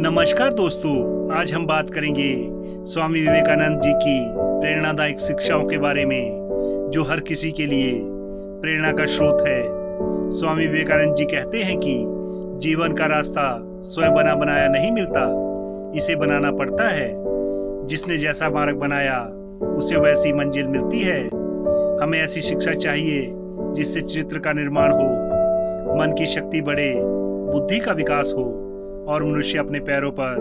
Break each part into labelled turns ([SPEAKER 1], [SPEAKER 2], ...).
[SPEAKER 1] नमस्कार दोस्तों, आज हम बात करेंगे स्वामी विवेकानंद जी की प्रेरणादायक शिक्षाओं के बारे में, जो हर किसी के लिए प्रेरणा का स्रोत है। स्वामी विवेकानंद जी कहते हैं कि जीवन का रास्ता स्वयं बना बनाया नहीं मिलता, इसे बनाना पड़ता है। जिसने जैसा मार्ग बनाया उसे वैसी मंजिल मिलती है। हमें ऐसी शिक्षा चाहिए जिससे चरित्र का निर्माण हो, मन की शक्ति बढ़े, बुद्धि का विकास हो और मनुष्य अपने पैरों पर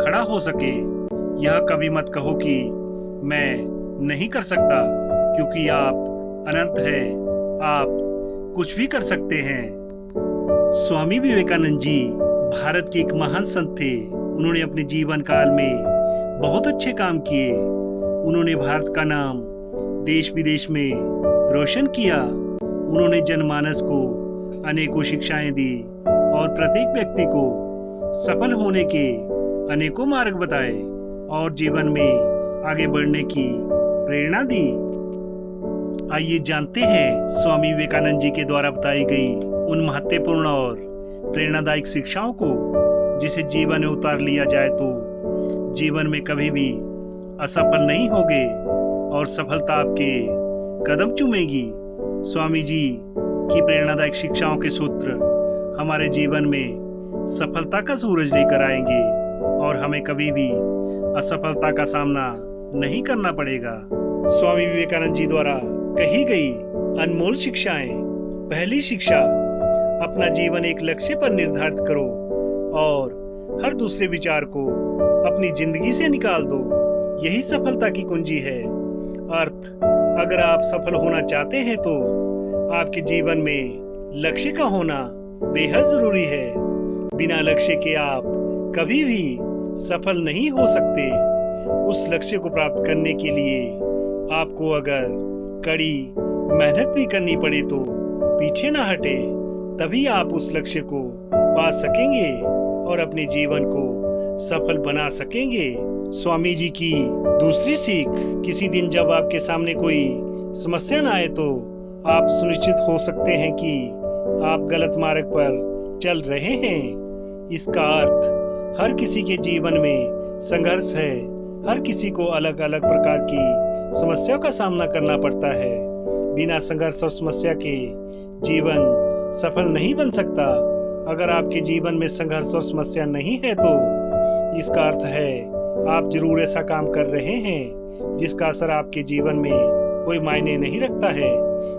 [SPEAKER 1] खड़ा हो सके। यह कभी मत कहो कि मैं नहीं कर सकता, क्योंकि आप अनंत है, आप कुछ भी कर सकते हैं। स्वामी विवेकानंद जी भारत के एक महान संत थे। उन्होंने अपने जीवन काल में बहुत अच्छे काम किए। उन्होंने भारत का नाम देश विदेश में रोशन किया। उन्होंने जनमानस को अनेकों शिक्षाएं दी और प्रत्येक व्यक्ति को सफल होने के अनेकों मार्ग बताए और जीवन में आगे बढ़ने की प्रेरणा दी। आइए जानते हैं स्वामी विवेकानंद जी के द्वारा बताई गई उन महत्वपूर्ण और प्रेरणादायक शिक्षाओं को, जिसे जीवन में उतार लिया जाए तो जीवन में कभी भी असफल नहीं होगे और सफलता आपके कदम चूमेगी। स्वामी जी की प्रेरणादायक शिक्षाओं के सूत्र हमारे जीवन में सफलता का सूरज लेकर आएंगे और हमें कभी भी असफलता का सामना नहीं करना पड़ेगा। स्वामी विवेकानंद जी द्वारा कही गई अनमोल शिक्षाएं। पहली शिक्षा, अपना जीवन एक लक्ष्य पर निर्धारित करो और हर दूसरे विचार को अपनी जिंदगी से निकाल दो। यही सफलता की कुंजी है। अर्थ, अगर आप सफल होना चाहते हैं तो आपके जीवन में लक्ष्य का होना बेहद जरूरी है। बिना लक्ष्य के आप कभी भी सफल नहीं हो सकते। उस लक्ष्य को प्राप्त करने के लिए आपको अगर कड़ी मेहनत भी करनी पड़े तो पीछे ना हटे, तभी आप उस लक्ष्य को पा सकेंगे और अपने जीवन को सफल बना सकेंगे। स्वामी जी की दूसरी सीख, किसी दिन जब आपके सामने कोई समस्या ना आए तो आप सुनिश्चित हो सकते हैं कि आप गलत मार्ग पर चल रहे हैं। इसका अर्थ, हर किसी के जीवन में संघर्ष है। हर किसी को अलग अलग प्रकार की समस्याओं का सामना करना पड़ता है। बिना संघर्ष और समस्या के जीवन सफल नहीं बन सकता। अगर आपके जीवन में संघर्ष और समस्या नहीं है तो इसका अर्थ है आप जरूर ऐसा काम कर रहे हैं जिसका असर आपके जीवन में कोई मायने नहीं रखता है।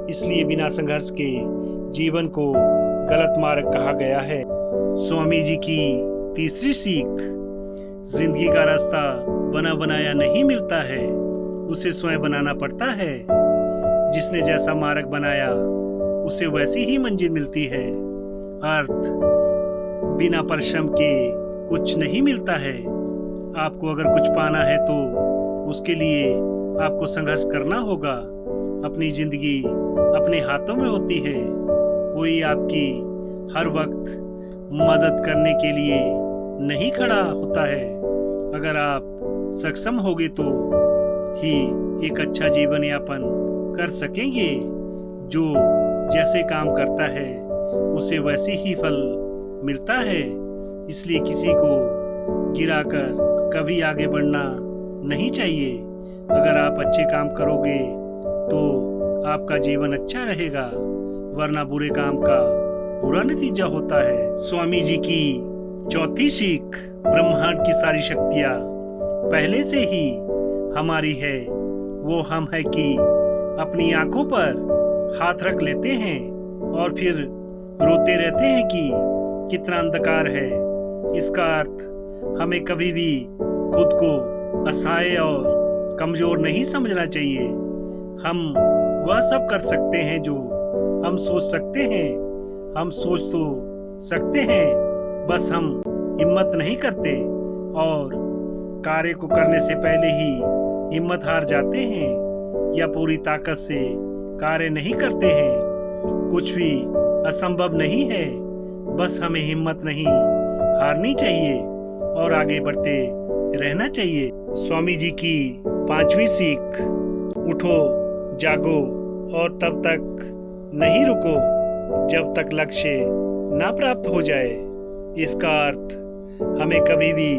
[SPEAKER 1] इसलिए बिना संघर्ष के जीवन को गलत मार्ग कहा गया है। स्वामी जी की तीसरी सीख, जिंदगी का रास्ता बना बनाया नहीं मिलता है, उसे स्वयं बनाना पड़ता है। जिसने जैसा मार्ग बनाया उसे वैसी ही मंजिल मिलती है। अर्थ, बिना परिश्रम के कुछ नहीं मिलता है। आपको अगर कुछ पाना है तो उसके लिए आपको संघर्ष करना होगा। अपनी जिंदगी अपने हाथों में होती है। कोई आपकी हर वक्त मदद करने के लिए नहीं खड़ा होता है। अगर आप सक्षम होगे तो ही एक अच्छा जीवन यापन कर सकेंगे। जो जैसे काम करता है उसे वैसे ही फल मिलता है। इसलिए किसी को गिराकर कभी आगे बढ़ना नहीं चाहिए। अगर आप अच्छे काम करोगे तो आपका जीवन अच्छा रहेगा, वरना बुरे काम का बुरा नतीजा होता है। स्वामी जी की चौथी सीख, ब्रह्मांड की सारी शक्तियाँ पहले से ही हमारी है। वो हम है कि अपनी आंखों पर हाथ रख लेते हैं और फिर रोते रहते हैं कि कितना अंधकार है। इसका अर्थ, हमें कभी भी खुद को असहाय और कमजोर नहीं समझना चाहिए। हम वह सब कर सकते हैं जो हम सोच सकते हैं। हम सोच तो सकते हैं, बस हम हिम्मत नहीं करते और कार्य को करने से पहले ही हिम्मत हार जाते हैं या पूरी ताकत से कार्य नहीं करते हैं। कुछ भी असंभव नहीं है, बस हमें हिम्मत नहीं हारनी चाहिए और आगे बढ़ते रहना चाहिए। स्वामी जी की पांचवी सीख, उठो, जागो और तब तक नहीं रुको जब तक लक्ष्य ना प्राप्त हो जाए। इसका अर्थ, हमें कभी भी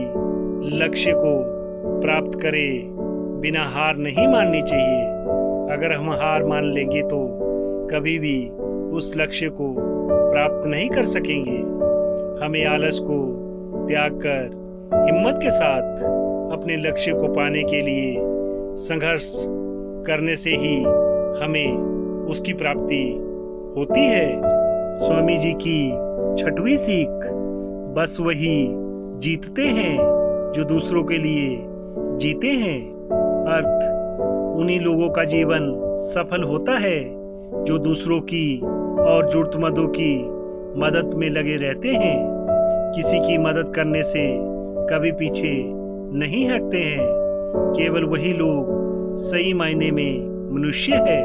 [SPEAKER 1] लक्ष्य को प्राप्त करे बिना हार नहीं माननी चाहिए। अगर हम हार मान लेंगे तो कभी भी उस लक्ष्य को प्राप्त नहीं कर सकेंगे। हमें आलस को त्याग कर हिम्मत के साथ अपने लक्ष्य को पाने के लिए संघर्ष करने से ही हमें उसकी प्राप्ति होती है। स्वामी जी की 6वीं सीख, बस वही जीतते हैं जो दूसरों के लिए जीते हैं। अर्थ, उन्हीं लोगों का जीवन सफल होता है जो दूसरों की और जरूरतमंदों की मदद में लगे रहते हैं। किसी की मदद करने से कभी पीछे नहीं हटते हैं। केवल वही लोग सही मायने में मनुष्य है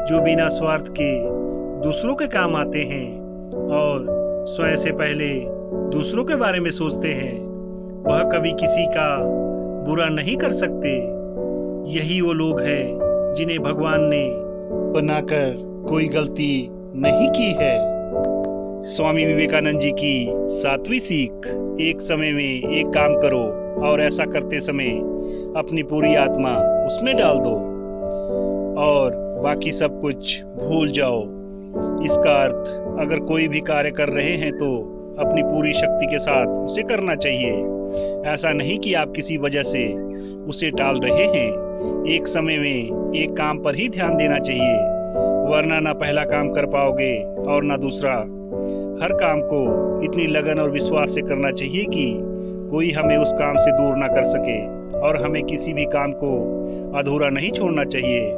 [SPEAKER 1] जो बिना स्वार्थ के दूसरों के काम आते हैं और स्वयं से पहले दूसरों के बारे में सोचते हैं। वह कभी किसी का बुरा नहीं कर सकते। यही वो लोग हैं जिन्हें भगवान ने बनाकर कोई गलती नहीं की है। स्वामी विवेकानंद जी की 7वीं सीख, एक समय में एक काम करो और ऐसा करते समय अपनी पूरी आत्मा उसमें डाल दो और बाकी सब कुछ भूल जाओ। इसका अर्थ, अगर कोई भी कार्य कर रहे हैं तो अपनी पूरी शक्ति के साथ उसे करना चाहिए। ऐसा नहीं कि आप किसी वजह से उसे टाल रहे हैं। एक समय में एक काम पर ही ध्यान देना चाहिए, वरना ना पहला काम कर पाओगे और ना दूसरा। हर काम को इतनी लगन और विश्वास से करना चाहिए कि कोई हमें उस काम से दूर ना कर सके, और हमें किसी भी काम को अधूरा नहीं छोड़ना चाहिए।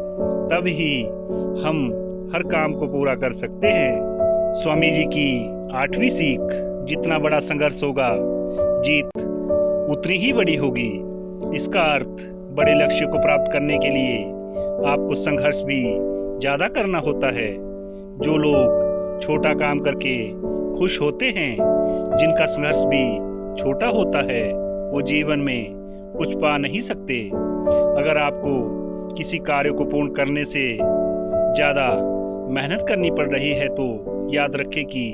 [SPEAKER 1] तब ही हम हर काम को पूरा कर सकते हैं। स्वामी जी की 8वीं सीख, जितना बड़ा संघर्ष होगा जीत उतनी ही बड़ी होगी। इसका अर्थ, बड़े लक्ष्य को प्राप्त करने के लिए आपको संघर्ष भी ज्यादा करना होता है। जो लोग छोटा काम करके खुश होते हैं, जिनका संघर्ष भी छोटा होता है, वो जीवन में कुछ पा नहीं सकते। अगर आपको किसी कार्य को पूर्ण करने से ज्यादा मेहनत करनी पड़ रही है तो याद रखें कि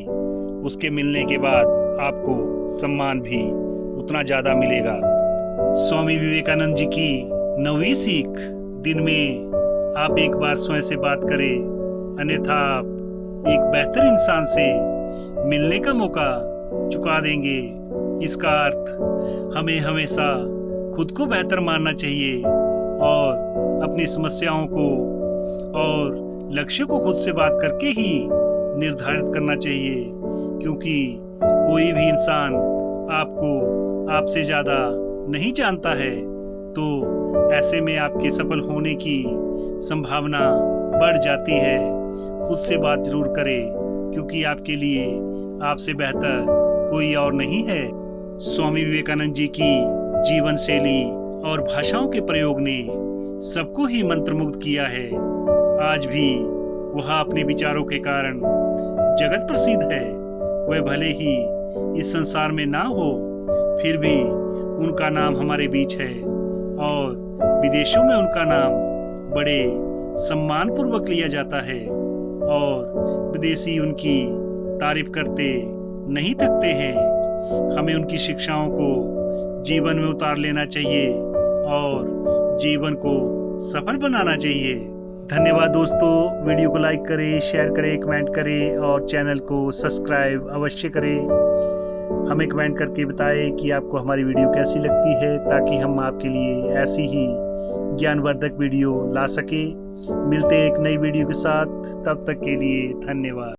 [SPEAKER 1] उसके मिलने के बाद आपको सम्मान भी उतना ज्यादा मिलेगा। स्वामी विवेकानंद जी की 9वीं सीख, दिन में आप एक बार स्वयं से बात करें, अन्यथा आप एक बेहतर इंसान से मिलने का मौका चुका देंगे। इसका अर्थ, हमें हमेशा खुद को बेहतर मानना चाहिए और अपनी समस्याओं को और लक्ष्य को खुद से बात करके ही निर्धारित करना चाहिए, क्योंकि कोई भी इंसान आपको आपसे ज्यादा नहीं जानता है। तो ऐसे में आपके सफल होने की संभावना बढ़ जाती है। खुद से बात जरूर करें, क्योंकि आपके लिए आपसे बेहतर कोई और नहीं है। स्वामी विवेकानंद जी की जीवन शैली और भाषाओं के प्रयोग ने सबको ही मंत्रमुग्ध किया है। आज भी वह अपने विचारों के कारण जगत प्रसिद्ध है। वह भले ही इस संसार में ना हो, फिर भी उनका नाम हमारे बीच है और विदेशों में उनका नाम बड़े सम्मान पूर्वक लिया जाता है और विदेशी उनकी तारीफ करते नहीं थकते हैं। हमें उनकी शिक्षाओं को जीवन में उतार लेना चाहिए और जीवन को सफल बनाना चाहिए। धन्यवाद दोस्तों। वीडियो को लाइक करें, शेयर करें, कमेंट करें और चैनल को सब्सक्राइब अवश्य करें। हमें कमेंट करके बताएं कि आपको हमारी वीडियो कैसी लगती है, ताकि हम आपके लिए ऐसी ही ज्ञानवर्धक वीडियो ला सकें। मिलते हैं एक नई वीडियो के साथ, तब तक के लिए धन्यवाद।